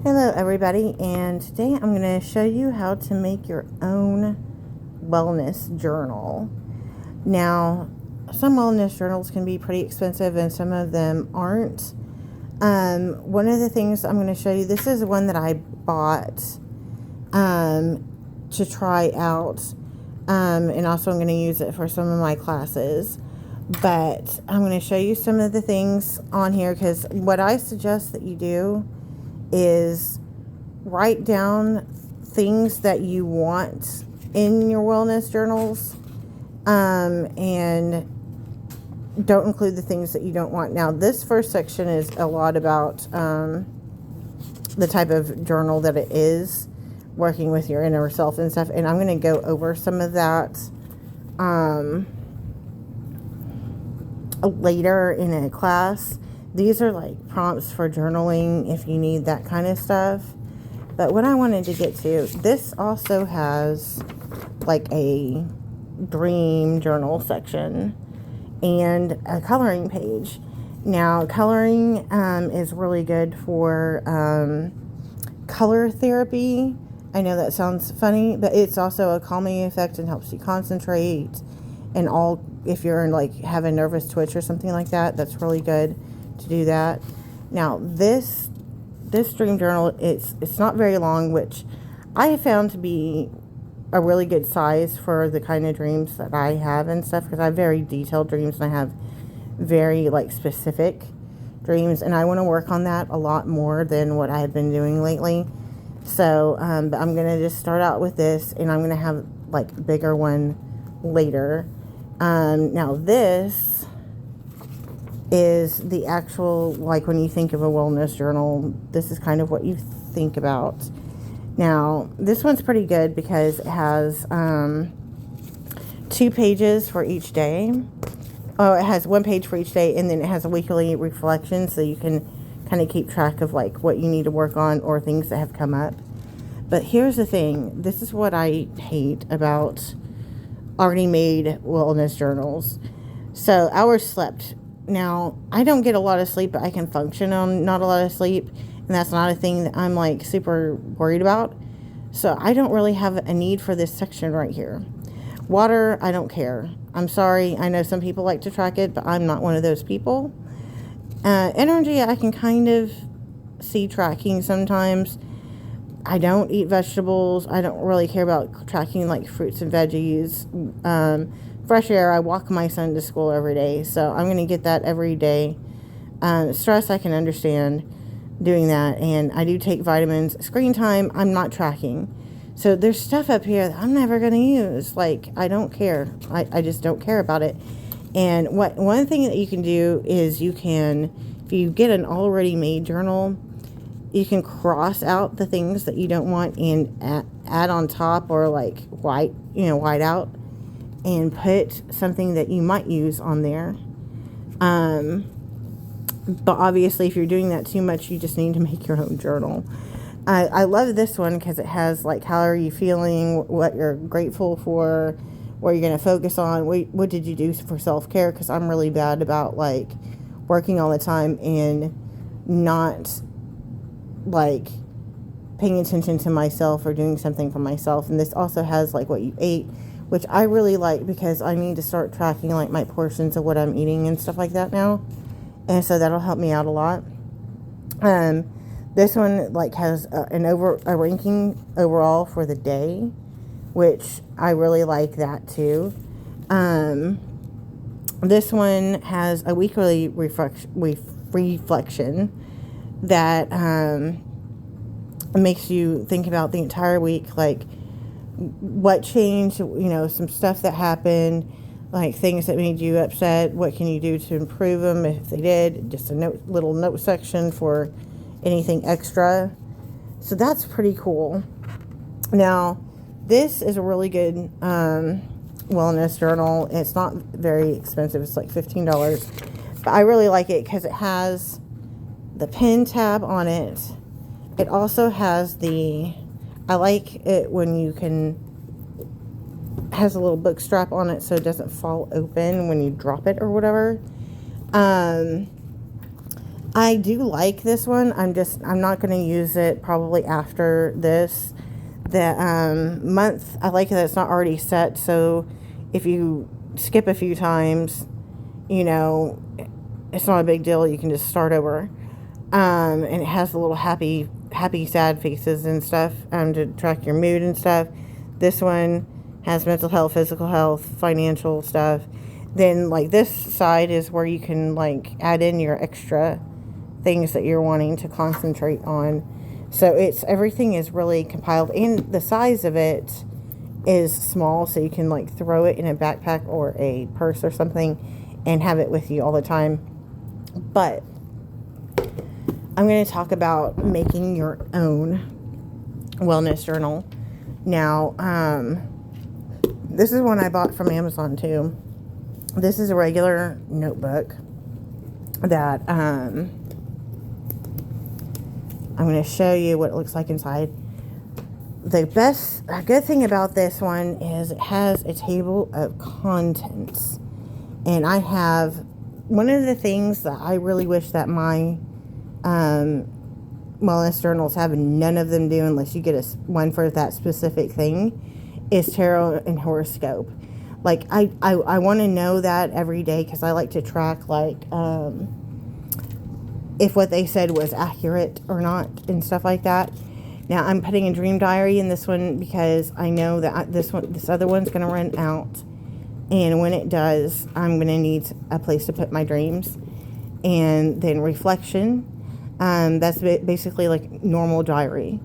Hello everybody, and today I'm going to show you how to make your own wellness journal. Now, some wellness journals can be pretty expensive and some of them aren't. One of the things I'm going to show you, this is one that I bought to try out, and also I'm going to use it for some of my classes. But I'm going to show you some of the things on here, because what I suggest that you do is write down things that you want in your wellness journals, and don't include the things that you don't want. Now, this first section is a lot about the type of journal that it is, working with your inner self and stuff, and I'm going to go over some of that later in a class. These are like prompts for journaling if you need that kind of stuff. But what I wanted to get to, this also has like a dream journal section and a coloring page. Now, coloring is really good for color therapy. I know that sounds funny, but it's also a calming effect and helps you concentrate. And all, if you're like have a nervous twitch or something like that, that's really good to do that. Now, this dream journal, it's not very long, which I have found to be a really good size for the kind of dreams that I have and stuff, because I have very detailed dreams and I have very like specific dreams, and I want to work on that a lot more than what I have been doing lately. So but I'm gonna just start out with this, and I'm gonna have like a bigger one later. Now this is the actual, like when you think of a wellness journal, this is kind of what you think about. Now, this one's pretty good because it has 2 pages for each day. Oh, it has 1 page for each day, and then it has a weekly reflection, so you can kind of keep track of like what you need to work on or things that have come up. But here's the thing, this is what I hate about already made wellness journals. So, hours slept. Now, I don't get a lot of sleep, but I can function on not a lot of sleep, and that's not a thing that I'm like super worried about. So I don't really have a need for this section right here. Water, I don't care. I'm sorry, I know some people like to track it, but I'm not one of those people. Energy, I can kind of see tracking sometimes. I don't eat vegetables. I don't really care about tracking like fruits and veggies. Fresh air, I walk my son to school every day, so I'm going to get that every day. Stress, I can understand doing that, and I do take vitamins. Screen time, I'm not tracking. So there's stuff up here that I'm never going to use. Like, I don't care. I just don't care about it. And one thing that you can do is you can, if you get an already made journal, you can cross out the things that you don't want and add on top, or like white out, and put something that you might use on there. But obviously, if you're doing that too much, you just need to make your own journal. I love this one because it has like how are you feeling, what you're grateful for, what you're going to focus on, what did you do for self-care, because I'm really bad about like working all the time and not like paying attention to myself or doing something for myself. And this also has like what you ate, which I really like because I need to start tracking like my portions of what I'm eating and stuff like that now. And so that'll help me out a lot. This one like has a ranking overall for the day, which I really like that too. This one has a weekly reflection that makes you think about the entire week, like what changed, some stuff that happened, like things that made you upset, what can you do to improve them if they did, just a little note section for anything extra. So that's pretty cool. Now, this is a really good wellness journal. It's not very expensive. It's like $15. But I really like it because it has the pen tab on it. It also has I like it when you has a little book strap on it so it doesn't fall open when you drop it or whatever. I do like this one. I'm not going to use it probably after this. The month, I like that it's not already set, so if you skip a few times, you know, it's not a big deal. You can just start over. And it has the little happy, sad faces and stuff to track your mood and stuff. This one has mental health, physical health, financial stuff. Then, like, this side is where you can, like, add in your extra things that you're wanting to concentrate on. So everything is really compiled, and the size of it is small, so you can, like, throw it in a backpack or a purse or something and have it with you all the time. But I'm going to talk about making your own wellness journal. Now, this is one I bought from Amazon too. This is a regular notebook that I'm going to show you what it looks like inside. A good thing about this one is it has a table of contents. And I have, one of the things that I really wish that my wellness journals have, and none of them do unless you get one for that specific thing, is tarot and horoscope. Like, I want to know that every day, because I like to track, like, if what they said was accurate or not and stuff like that. Now, I'm putting a dream diary in this one because I know that this other one's going to run out. And when it does, I'm going to need a place to put my dreams. And then reflection. That's basically like normal diary.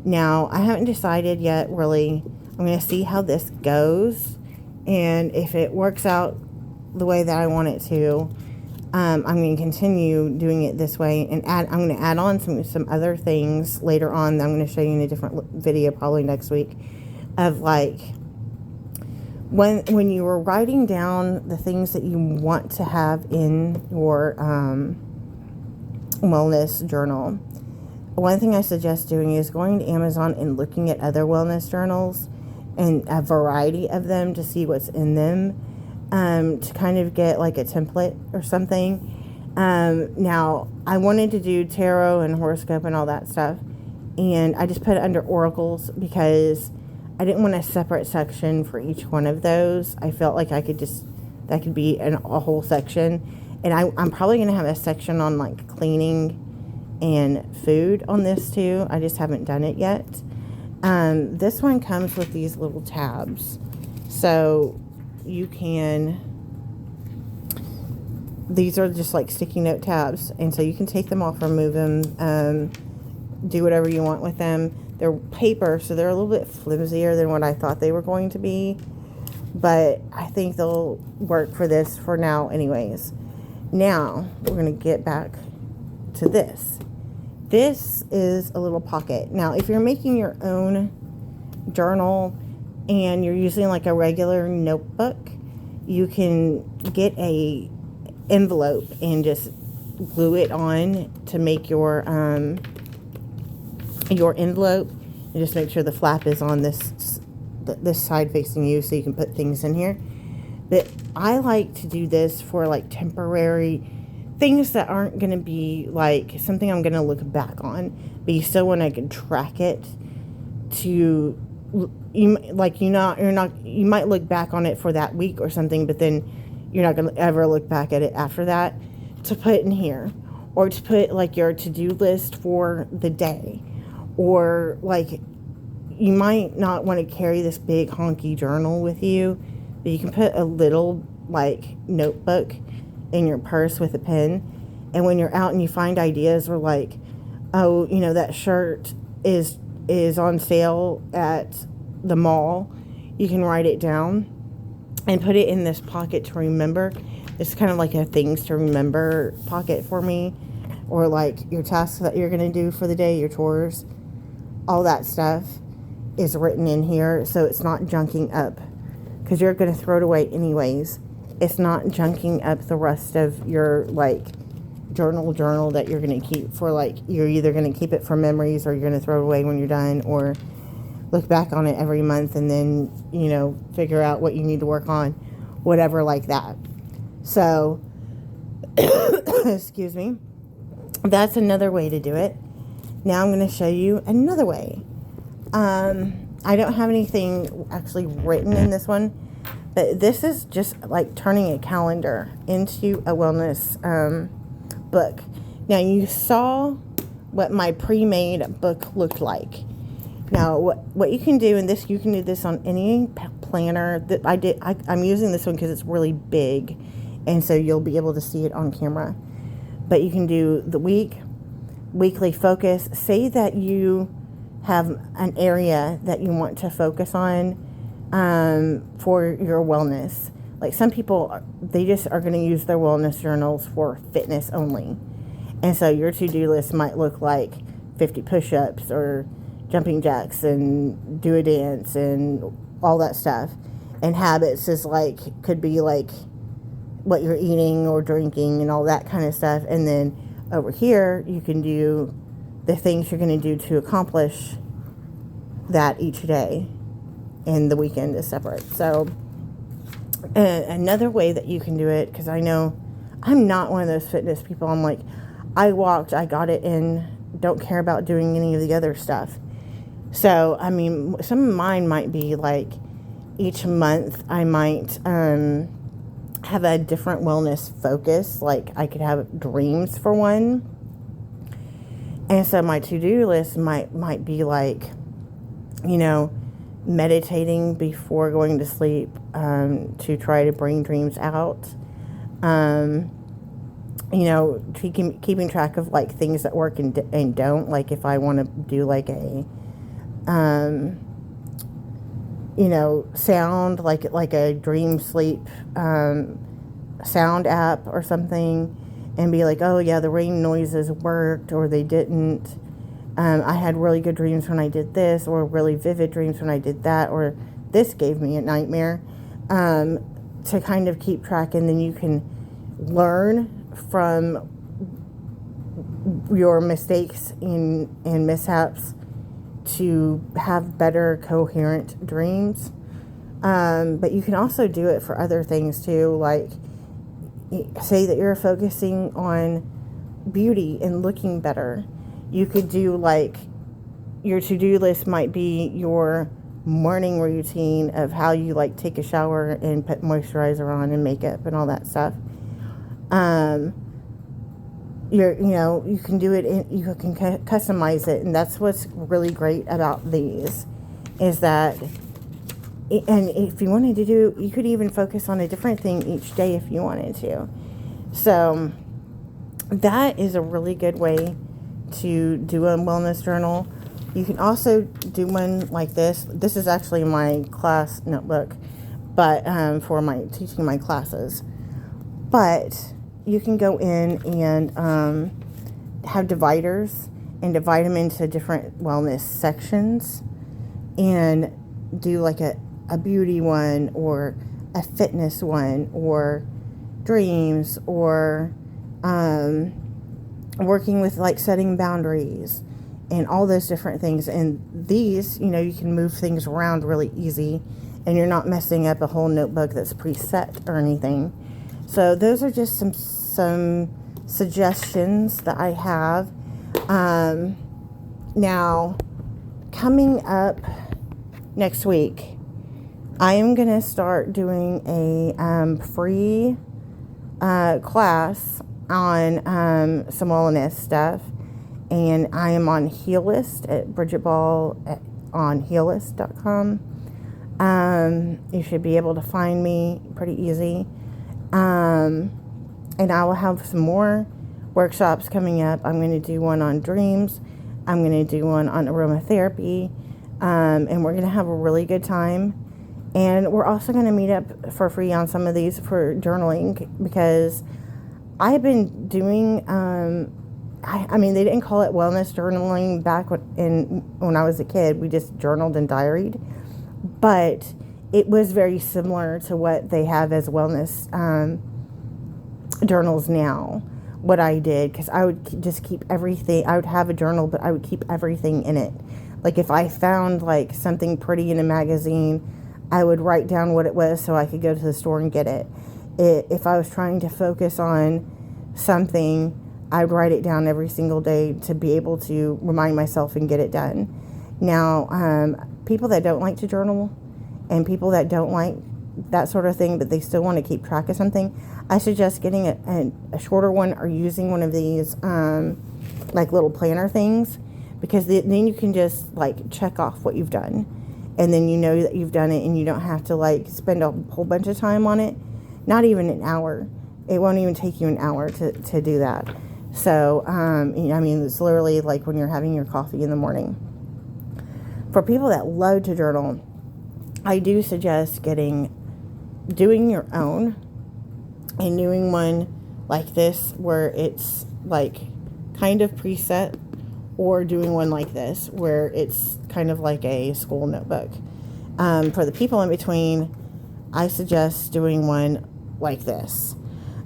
Now, I haven't decided yet, really. I'm going to see how this goes. And if it works out the way that I want it to, I'm going to continue doing it this way. And I'm going to add on some other things later on that I'm going to show you in a different video probably next week. Of, like, when you were writing down the things that you want to have in your wellness journal, one thing I suggest doing is going to Amazon and looking at other wellness journals and a variety of them to see what's in them, to kind of get like a template or something. Now, I wanted to do tarot and horoscope and all that stuff, and I just put it under oracles because I didn't want a separate section for each one of those. I felt like that could be a whole section. And I'm probably going to have a section on, like, cleaning and food on this too. I just haven't done it yet. This one comes with these little tabs. So you these are just like sticky note tabs. And so you can take them off, remove them, do whatever you want with them. They're paper, so they're a little bit flimsier than what I thought they were going to be. But I think they'll work for this for now anyways. Now, we're going to get back to this. This is a little pocket. Now, if you're making your own journal and you're using like a regular notebook, you can get a envelope and just glue it on to make your envelope, and just make sure the flap is on this side facing you so you can put things in here. But I like to do this for like temporary things that aren't going to be like something I'm going to look back on, but you still want to track it to, you might look back on it for that week or something, but then you're not going to ever look back at it after that, to put in here, or to put like your to-do list for the day. Or like, you might not want to carry this big honky journal with you, but you can put a little like notebook in your purse with a pen, and when you're out and you find ideas, or like, oh, that shirt is on sale at the mall, you can write it down and put it in this pocket to remember. It's kind of like a things to remember pocket for me, or like your tasks that you're going to do for the day, your chores, all that stuff is written in here, so it's not junking up, because you're going to throw it away anyways. It's not junking up the rest of your like journal that you're going to keep for, like, you're either going to keep it for memories, or you're going to throw it away when you're done, or look back on it every month and then figure out what you need to work on, whatever like that. So excuse me. that's another way to do it. Now I'm going to show you another way. I don't have anything actually written in this one, but this is just like turning a calendar into a wellness book. Now, you saw what my pre-made book looked like. Now, what you can do, and this, you can do this on any planner that I did. I'm using this one because it's really big, and so you'll be able to see it on camera. But you can do the weekly focus. Say that you have an area that you want to focus on for your wellness. Like some people, they just are going to use their wellness journals for fitness only. And so your to-do list might look like 50 push-ups or jumping jacks and do a dance and all that stuff. And habits is like, could be like what you're eating or drinking and all that kind of stuff. And then over here, you can do the things you're going to do to accomplish that each day. And the weekend is separate. So another way that you can do it, because I know I'm not one of those fitness people. I'm like, I walked, I got it in, don't care about doing any of the other stuff. So, I mean, some of mine might be like each month I might have a different wellness focus. Like I could have dreams for one. And so my to-do list might be like, you know, meditating before going to sleep to try to bring dreams out. You know, keeping track of like things that work and don't. Like if I want to do like a you know, sound like a dream sleep sound app or something, and be like, oh yeah, the rain noises worked or they didn't. I had really good dreams when I did this, or really vivid dreams when I did that, or this gave me a nightmare. To kind of keep track, and then you can learn from your mistakes and mishaps to have better coherent dreams. But you can also do it for other things too, like say that you're focusing on beauty and looking better. You could do like your to-do list might be your morning routine of how you like take a shower and put moisturizer on and makeup and all that stuff. You can do it, you can customize it, and that's what's really great about these, is that, and if you wanted to do, you could even focus on a different thing each day if you wanted to. So that is a really good way to do a wellness journal. You can also do one like this. This is actually my class notebook, but for my teaching my classes. But you can go in and have dividers and divide them into different wellness sections, and do like a beauty one, or a fitness one, or dreams, or working with like setting boundaries and all those different things. And these, you know, you can move things around really easy, and you're not messing up a whole notebook that's preset or anything. So those are just some suggestions that I have. Now, coming up next week, I am going to start doing a free class on some wellness stuff. And I am on Healist at Bridget Ball on Healist.com. You should be able to find me pretty easy. And I will have some more workshops coming up. I'm going to do one on dreams. I'm going to do one on aromatherapy. And we're going to have a really good time. And we're also going to meet up for free on some of these for journaling, because I've been doing, I mean, they didn't call it wellness journaling back when I was a kid. We just journaled and diaried. But it was very similar to what they have as wellness journals now. What I did, because I would just keep everything. I would have a journal, but I would keep everything in it. Like if I found like something pretty in a magazine, I would write down what it was so I could go to the store and get it. If I was trying to focus on something, I'd write it down every single day to be able to remind myself and get it done. Now, people that don't like to journal and people that don't like that sort of thing, but they still want to keep track of something, I suggest getting a shorter one or using one of these like little planner things, because then you can just like check off what you've done, and then you know that you've done it, and you don't have to like spend a whole bunch of time on it. Not even an hour. It won't even take you an hour to do that. So, I mean, it's literally like when you're having your coffee in the morning. For people that love to journal, I do suggest doing your own, and doing one like this where it's like kind of preset, or doing one like this where it's kind of like a school notebook. For the people in between, I suggest doing one like this.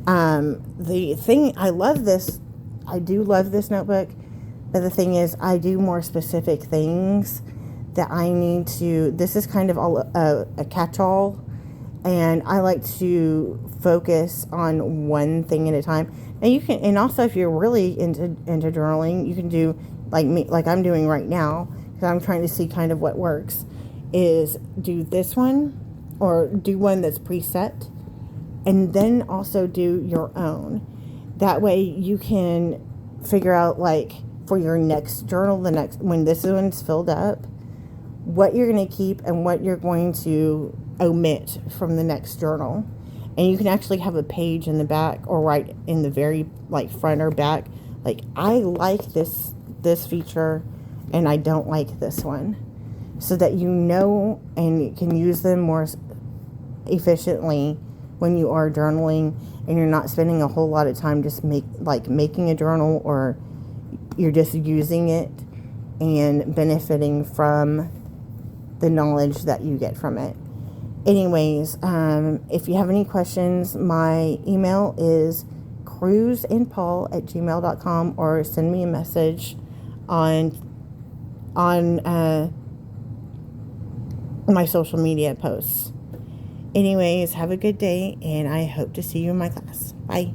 The thing, I do love this notebook, but the thing is, I do more specific things that I need to, this is kind of all a catch-all, and I like to focus on one thing at a time. And you can, and also if you're really into journaling, you can do like me, like I'm doing right now, because I'm trying to see kind of what works, is do this one, or do one that's preset, and then also do your own. That way you can figure out, like, for your next journal, when this one's filled up, what you're going to keep and what you're going to omit from the next journal. And you can actually have a page in the back, or right in the very like front or back, like, I like this feature and I don't like this one, so that you know and you can use them more efficiently when you are journaling, and you're not spending a whole lot of time just making a journal, or you're just using it and benefiting from the knowledge that you get from it. Anyways, if you have any questions, my email is cruiseandpaul@gmail.com, or send me a message on my social media posts. Anyways, have a good day, and I hope to see you in my class. Bye.